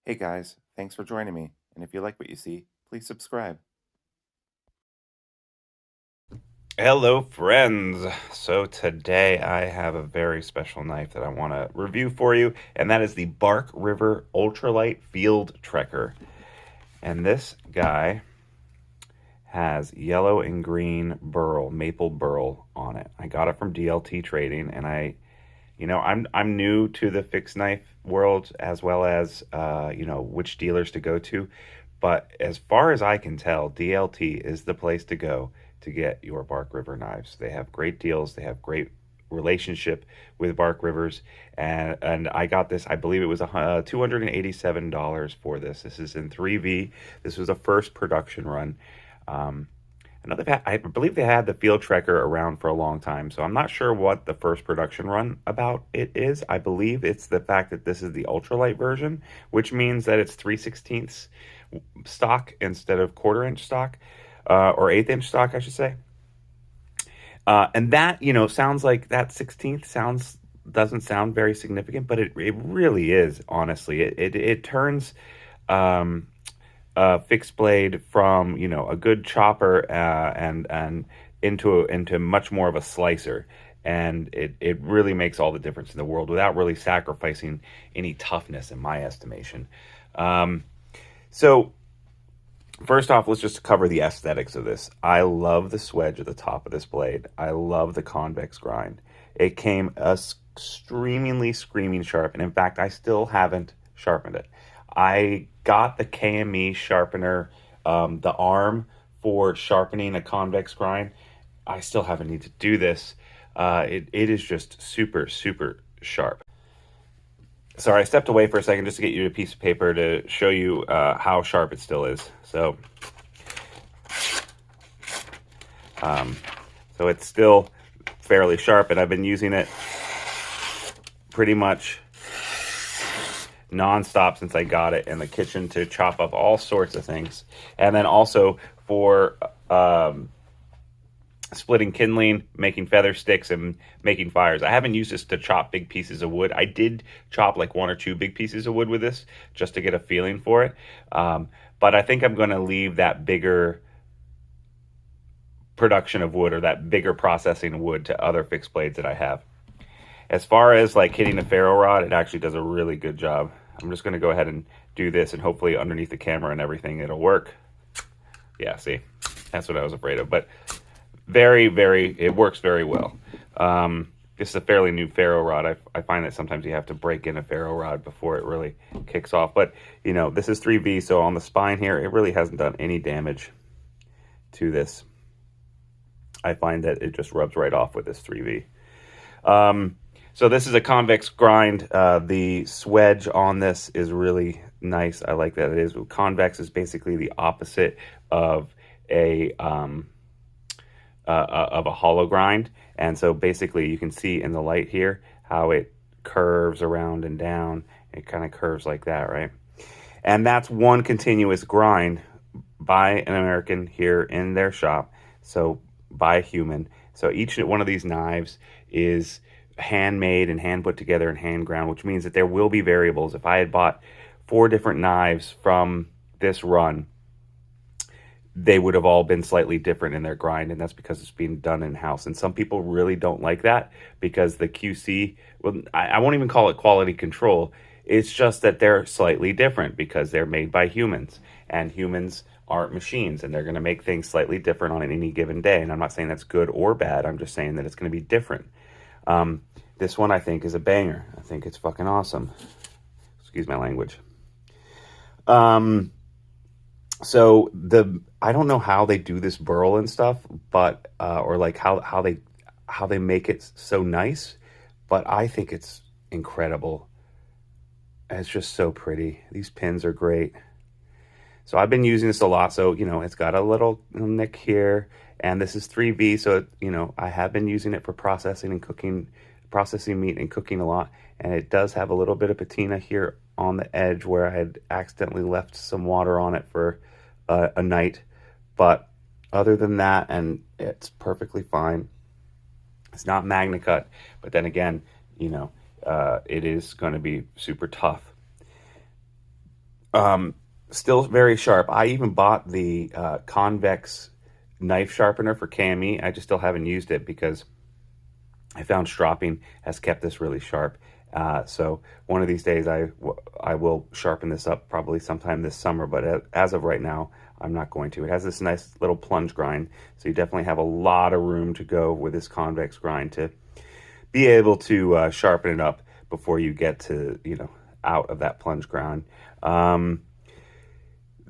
Hey guys, thanks for joining me. And if you like what you see, please subscribe. Hello, friends. So today I have a very special knife that I want to review for you, and that is the Bark River Ultralite Field Trekker. And this guy has yellow and green burl, maple burl on it. I got it from DLT Trading, and I'm new to the fixed knife world as well as which dealers to go to. But as far as I can tell, DLT is the place to go to get your Bark River knives. They have great deals. They have great relationship with Bark Rivers, and I got this. I believe it was $287 for this. This is in 3V. This was a first production run. Um, I believe they had the Field Trekker around for a long time, so I'm not sure what the first production run about it is. I believe it's the fact that this is the ultralight version, which means that it's 3/16 stock instead of quarter-inch stock, or eighth-inch stock, I should say. And that, sounds like that 16th doesn't sound very significant, but it really is, honestly. It turns fixed blade from a good chopper and into much more of a slicer, and it really makes all the difference in the world without really sacrificing any toughness, in my estimation. So first off, let's just cover the aesthetics of this. I love the swedge at the top of this blade. I love the convex grind. It came extremely screaming sharp, and in fact, I still haven't sharpened it. I got the KME sharpener, the arm for sharpening a convex grind. I still haven't need to do this. It is just super, super sharp. Sorry, I stepped away for a second just to get you a piece of paper to show you how sharp it still is. So it's still fairly sharp, and I've been using it pretty much nonstop since I got it in the kitchen to chop up all sorts of things. And then also for splitting kindling, making feather sticks, and making fires. I haven't used this to chop big pieces of wood. I did chop like one or two big pieces of wood with this just to get a feeling for it. But I think I'm going to leave that bigger production of wood or that bigger processing of wood to other fixed blades that I have. As far as like hitting a ferro rod, it actually does a really good job. I'm just going to go ahead and do this, and hopefully underneath the camera and everything, it'll work. Yeah, see, that's what I was afraid of. But it works very well. This is a fairly new ferro rod. I find that sometimes you have to break in a ferro rod before it really kicks off. But, this is 3V, so on the spine here, it really hasn't done any damage to this. I find that it just rubs right off with this 3V. So this is a convex grind. The swedge on this is really nice. I like that it is. Convex is basically the opposite of a hollow grind, and so basically you can see in the light here how it curves around and down. It kind of curves like that, right? And that's one continuous grind by an American here in their shop, so by a human. So each one of these knives is handmade and hand put together and hand ground, which means that there will be variables. If I had bought 4 different knives from this run, they would have all been slightly different in their grind, and that's because it's being done in-house. And some people really don't like that because the QC, well, I won't even call it quality control. It's just that they're slightly different because they're made by humans, and humans aren't machines, and they're going to make things slightly different on any given day. And I'm not saying that's good or bad. I'm just saying that it's going to be different. This one I think is a banger. I think it's fucking awesome. Excuse my language. So I don't know how they do this burl and stuff, but or like how they make it so nice, but I think it's incredible. It's just so pretty. These pins are great. So I've been using this a lot. So, it's got a little nick here, and this is 3V. So, I have been using it for processing meat and cooking a lot. And it does have a little bit of patina here on the edge where I had accidentally left some water on it for a night. But other than that, and it's perfectly fine. It's not Magna Cut, but then again, it is going to be super tough. Still very sharp. I even bought the convex knife sharpener for KME. I just still haven't used it because I found stropping has kept this really sharp. So one of these days I will sharpen this up probably sometime this summer, but as of right now, I'm not going to. It has this nice little plunge grind, so you definitely have a lot of room to go with this convex grind to be able to sharpen it up before you get to, out of that plunge grind.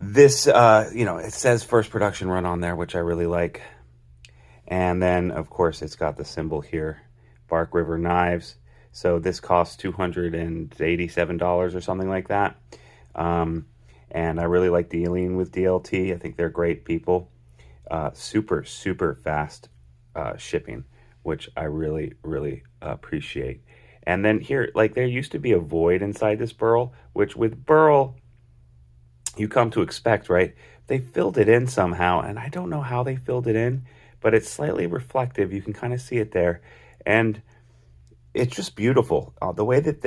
This, it says first production run on there, which I really like. And then, of course, it's got the symbol here, Bark River Knives. So this costs $287 or something like that. And I really like dealing with DLT. I think they're great people. Super, super fast shipping, which I really, really appreciate. And then here, like there used to be a void inside this burl, which with burl, you come to expect, right? They filled it in somehow, and I don't know how they filled it in, but it's slightly reflective. You can kind of see it there. And it's just beautiful. The way that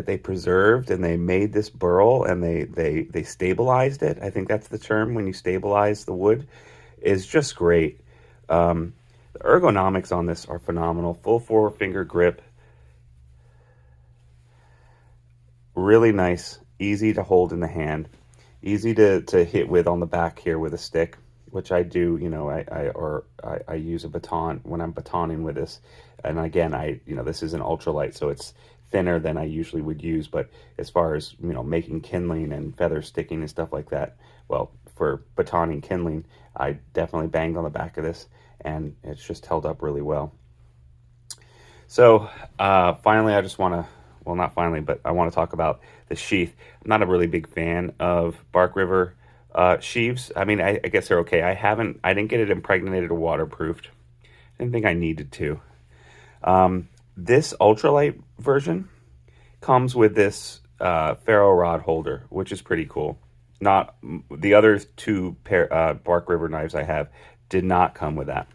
they preserved and they made this burl and they stabilized it. I think that's the term when you stabilize the wood, is just great. The ergonomics on this are phenomenal. Full four-finger grip. Really nice. Easy to hold in the hand. Easy to hit with on the back here with a stick, which I do. I use a baton when I'm batoning with this. And again, this is an ultralight, so it's thinner than I usually would use. But as far as, making kindling and feather sticking and stuff like that, well, for batoning kindling, I definitely banged on the back of this, and it's just held up really well. So finally, I just want to, well, not finally, but I want to talk about the sheath. I'm not a really big fan of Bark River sheaves. I mean, I guess they're okay. I didn't get it impregnated or waterproofed. I didn't think I needed to. This ultralight version comes with this ferro rod holder, which is pretty cool. Not the other two Bark River knives I have did not come with that.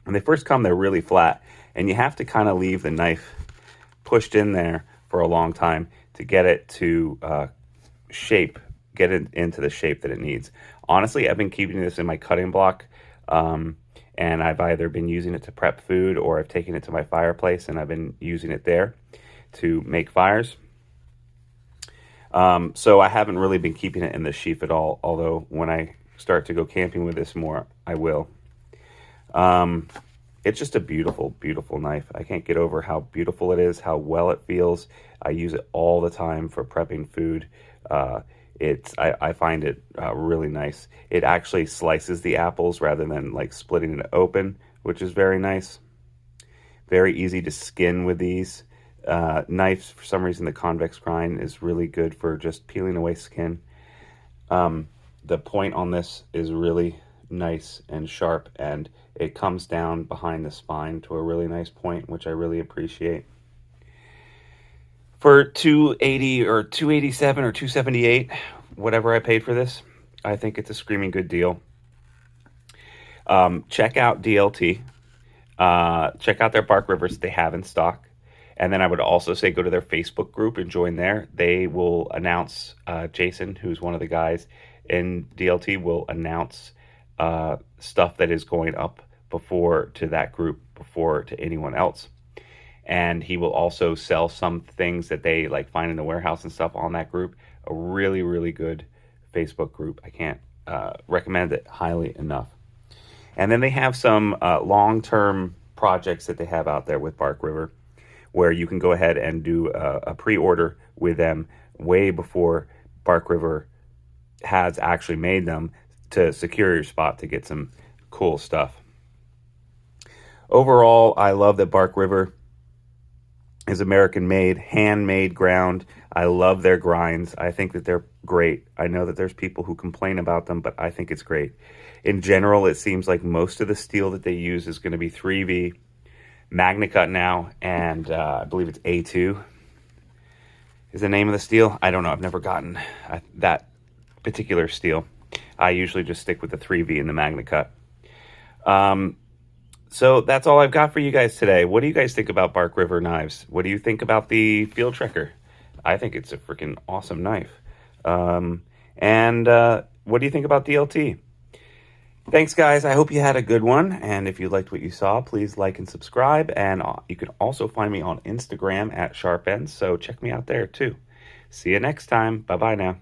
When they first come, they're really flat, and you have to kind of leave the knife pushed in there for a long time to get it to get it into the shape that it needs. Honestly, I've been keeping this in my cutting block, and I've either been using it to prep food or I've taken it to my fireplace and I've been using it there to make fires. So I haven't really been keeping it in the sheath at all, although when I start to go camping with this more, I will. It's just a beautiful, beautiful knife. I can't get over how beautiful it is, how well it feels. I use it all the time for prepping food. I find it really nice. It actually slices the apples rather than like splitting it open, which is very nice. Very easy to skin with these knives. For some reason, the convex grind is really good for just peeling away skin. The point on this is really nice and sharp, and it comes down behind the spine to a really nice point, which I really appreciate. For $280 or $287 or $278, whatever I paid for this, I think it's a screaming good deal. Check out DLT. Check out their Bark Rivers they have in stock. And then I would also say go to their Facebook group and join there. They will announce, Jason, who's one of the guys in DLT, will announce stuff that is going up before to that group, before to anyone else. And he will also sell some things that they like find in the warehouse and stuff on that group. A really, really good Facebook group. I can't recommend it highly enough. And then they have some long-term projects that they have out there with Bark River, where you can go ahead and do a pre-order with them way before Bark River has actually made them, to secure your spot to get some cool stuff. Overall, I love that Bark River is American made, handmade ground. I love their grinds. I think that they're great. I know that there's people who complain about them, but I think it's great. In general, it seems like most of the steel that they use is going to be 3V, MagnaCut now, and I believe it's A2 is the name of the steel. I don't know. I've never gotten that particular steel. I usually just stick with the 3V and the MagnaCut. So that's all I've got for you guys today. What do you guys think about Bark River knives? What do you think about the Field Trekker? I think it's a freaking awesome knife. And what do you think about the LT? Thanks, guys. I hope you had a good one. And if you liked what you saw, please like and subscribe. And you can also find me on Instagram at Sharp Ends. So check me out there too. See you next time. Bye bye now.